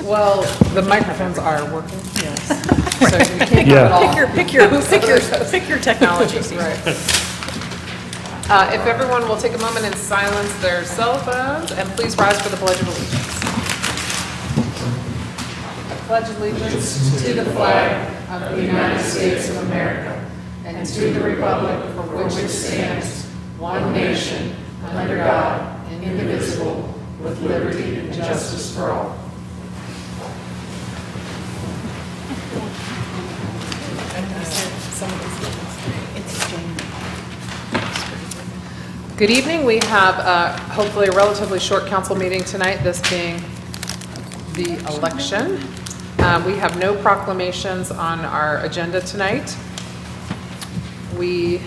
Well, the microphones are working. Yes. So you can't get it all. Pick your technology, Steve. Right. If everyone will take a moment and silence their cell phones, and please rise for the Pledge of Allegiance. I pledge allegiance to the flag of the United States of America and to the republic for which it stands, one nation, under God, indivisible, with liberty and justice for all. Good evening. We have hopefully a relatively short council meeting tonight, this being the election. We have no proclamations on our agenda tonight. We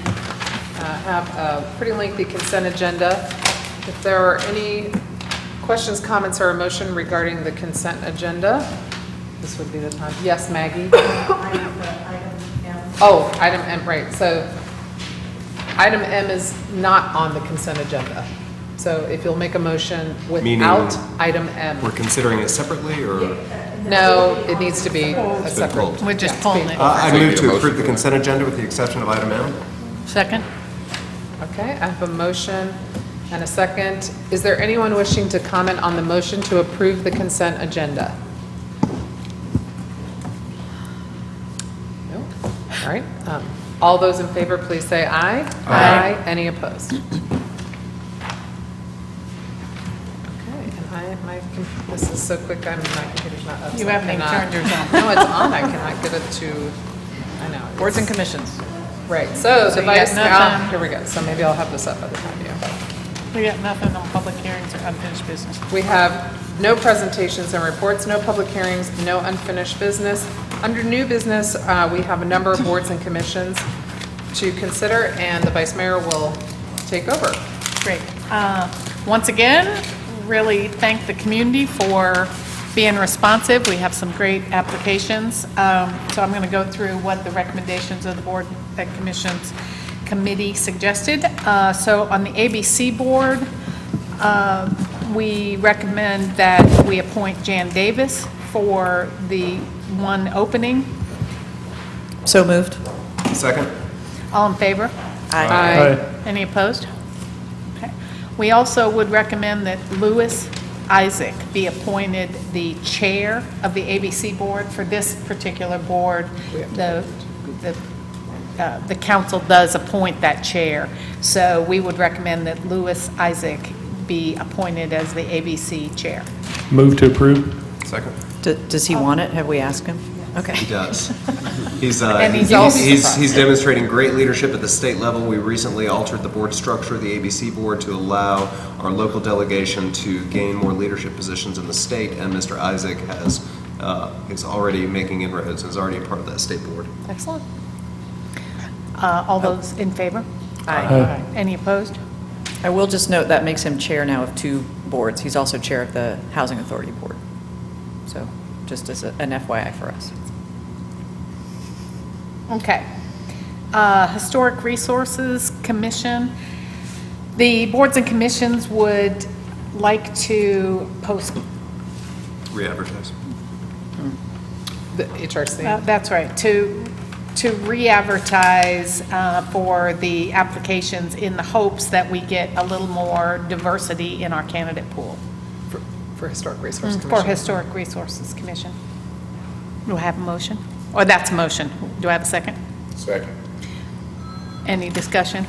have a pretty lengthy consent agenda. If there are any questions, comments, or a motion regarding the consent agenda, this would be the time. Yes, Maggie? Oh, item M, right. So item M is not on the consent agenda. So if you'll make a motion without item M. We're considering it separately, or? No, it needs to be a separate. We're just pulling it. I move to approve the consent agenda with the exception of item M. Second? Okay, I have a motion and a second. Is there anyone wishing to comment on the motion to approve the consent agenda? No? All right. All those in favor, please say aye. Aye. Any opposed? Okay, and this is so quick, my computer's not up. You so I haven't even cannot- turned yours on. No, it's on, I cannot get it to, I know. Boards and commissions. Right, so the you got vice, nothing. here we go, so maybe I'll have this up by the time you. We got nothing on public hearings or unfinished business. We have no presentations and reports, no public hearings, no unfinished business. Under new business, we have a number of boards and commissions to consider, and the vice mayor will take over. Great. Once again, really thank the community for being responsive. We have some great applications. So I'm going to go through what the recommendations of the board and commissions committee suggested. So on the ABC board, we recommend that we appoint Jan Davis for the one opening. So moved. Second? All in favor? Aye. Any opposed? Okay. We also would recommend that Louis Isaac be appointed the chair of the ABC board. For this particular board, the council does appoint that chair. So we would recommend that Louis Isaac be appointed as the ABC chair. Move to approve. Second? Does he want it? Have we asked him? Okay. He does. He's demonstrating great leadership at the state level. We recently altered the board structure of the ABC board to allow our local delegation to gain more leadership positions in the state, and Mr. Isaac is already making inroads, is already a part of that state board. Excellent. All those in favor? Aye. Any opposed? I will just note that makes him chair now of two boards. He's also chair of the Housing Authority Board. So just as an FYI for us. Okay. Historic Resources Commission. The boards and commissions would like to post, Re-advertise. The HRC. that's right, to re-advertise for the applications in the hopes that we get a little more diversity in our candidate pool. For Historic Resource Commission. For Historic Resources Commission. Do I have a motion? Or that's a motion. Do I have a second? Second. Any discussion?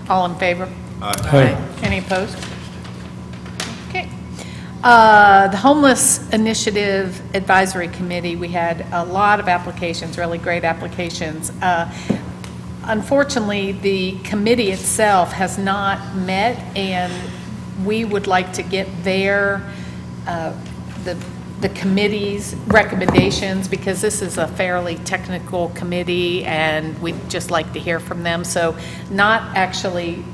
All in favor? Aye. Any opposed? Okay. The Homeless Initiative Advisory Committee, we had a lot of applications, really great applications. Unfortunately, the committee itself has not met, and we would like to get the committee's recommendations, because this is a fairly technical committee, and we'd just like to hear from them. So not actually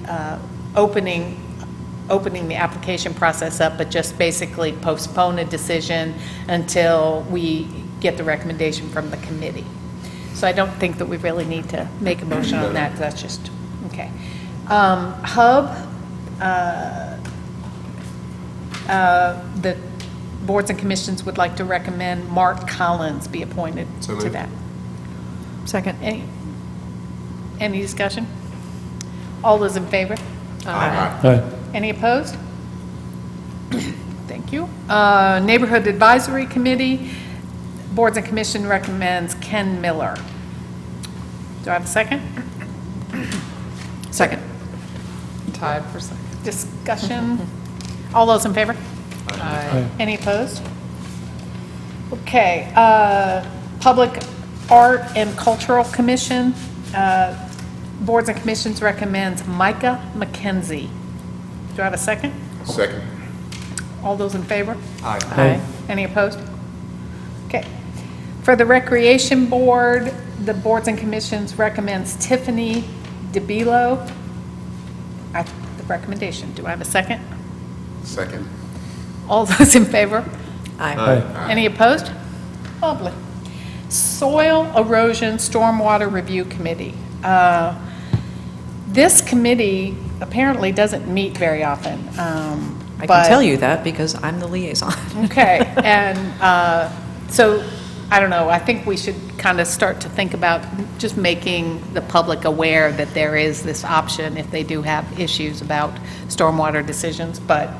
opening the application process up, but just basically postpone a decision until we get the recommendation from the committee. So I don't think that we really need to make a motion on that. That's just, okay. HUB, boards and commissions would like to recommend Mark Collins be appointed So to moved. that. Second. Any discussion? All those in favor? Aye. Any opposed? Thank you. Neighborhood Advisory Committee, Boards and Commission recommends Ken Miller. Do I have a second? Second. Tied for second. Discussion? All those in favor? Aye. Any opposed? Okay, Public Art and Cultural Commission, Boards and Commissions recommends Micah McKenzie. Do I have a second? Second. All those in favor? Aye. Any opposed? Okay. For the Recreation Board, the Boards and Commissions recommends Tiffany DeBilo. The recommendation. Do I have a second? Second. All those in favor? Aye. Any opposed? Lovely. Soil Erosion Stormwater Review Committee. This committee apparently doesn't meet very often. I can tell you that because I'm the liaison. Okay, and so, I don't know, I think we should kind of start to think about just making the public aware that there is this option if they do have issues about stormwater decisions, but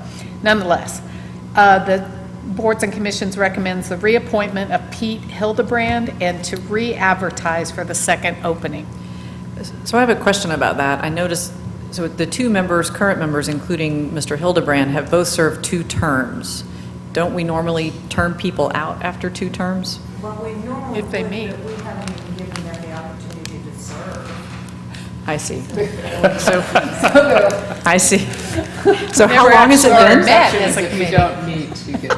nonetheless, the Boards and Commissions recommends the reappointment of Pete Hildebrand and to re-advertise for the second opening. So I have a question about that. I noticed, so the two members, current members, including Mr. Hildebrand, have both served 2 terms. Don't we normally term people out after 2 terms? Well, we normally If they would, meet. but we haven't even given them the opportunity to serve. I see. So, I see. So how Never long has it actually been? met as a If you committee. don't meet, you get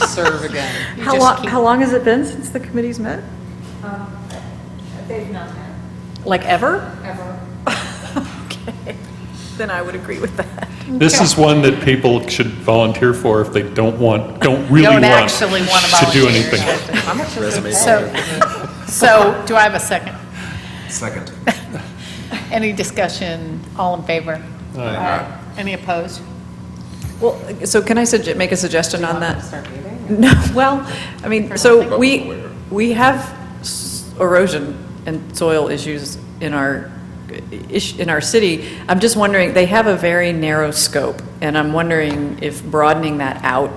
to serve again. You How just long, keep- how long has it been since the committee's met? They've not met. Like ever? Ever. Okay. Then I would agree with that. This is one that people should volunteer for if they don't really Don't want actually want to to do volunteer. anything. How much is Resume. it? So, do I have a second? Second. Any discussion? All in favor? Aye. Any opposed? Well, so can I make a suggestion on that? Start meeting? No, well, I mean, so we have erosion and soil issues in our city. I'm just wondering, they have a very narrow scope, and I'm wondering if broadening that out,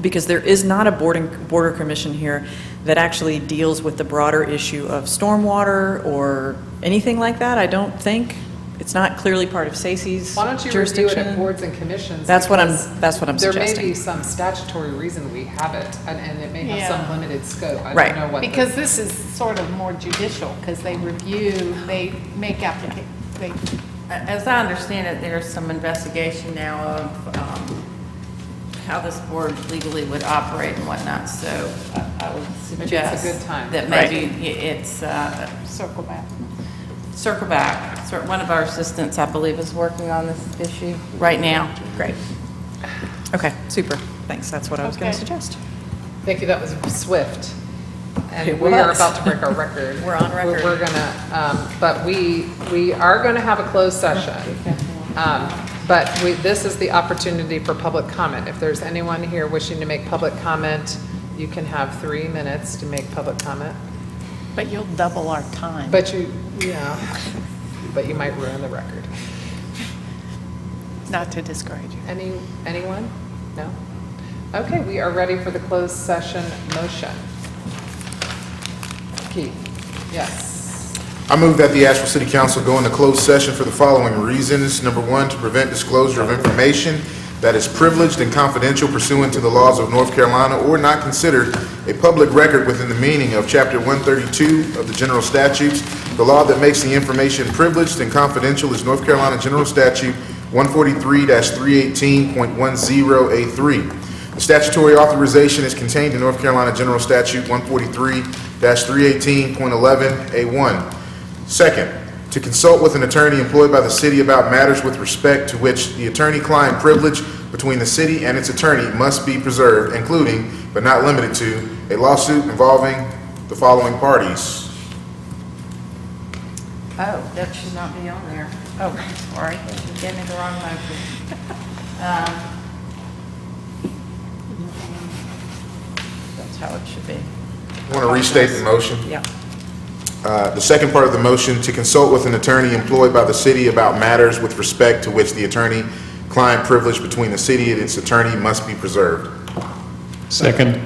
because there is not a border commission here that actually deals with the broader issue of stormwater or anything like that, I don't think. It's not clearly part of Stacy's Why don't you review jurisdiction. it at boards and commissions? That's what I'm because There may suggesting. be some statutory reason we have it, and it may have Yeah. some limited scope. I Right. don't know what. the- Because this is sort of more judicial, because they review, they make As I understand it, there's some investigation now of how this board legally would operate and whatnot, so I would Maybe it's a suggest good time. that maybe it's circle back. circle back. One of our assistants, I believe, is working on this issue right now. Great. Okay, super. Thanks, that's what I was going Okay. to suggest. Thank you, that was swift. And It we are was. about to break our record. We're on record. We're gonna, but we are gonna have a closed session. But this is the opportunity for public comment. If there's anyone here wishing to make public comment, you can have 3 minutes to make public comment. But you'll double our time. But you might ruin the record. Not to discourage you. Anyone? No? Okay, we are ready for the closed session motion. Keith? Yes. I move that the Asheville City Council go into closed session for the following reasons. Number 1, to prevent disclosure of information that is privileged and confidential pursuant to the laws of North Carolina or not considered a public record within the meaning of Chapter 132 of the General Statutes. The law that makes the information privileged and confidential is North Carolina General Statute 143-318.10A3. The statutory authorization is contained in North Carolina General Statute 143-318.11A1. Second, to consult with an attorney employed by the city about matters with respect to which the attorney-client privilege between the city and its attorney must be preserved, including, but not limited to, a lawsuit involving the following parties. Oh, that should not be on there. Oh, sorry, you gave me the wrong motion. That's how it should be. I want to restate the motion. Yeah. The second part of the motion, to consult with an attorney employed by the city about matters with respect to which the attorney-client privilege between the city and its attorney must be preserved. Second.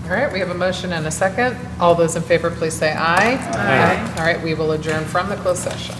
All right, we have a motion and a second. All those in favor, please say aye. Aye. All right, we will adjourn from the closed session.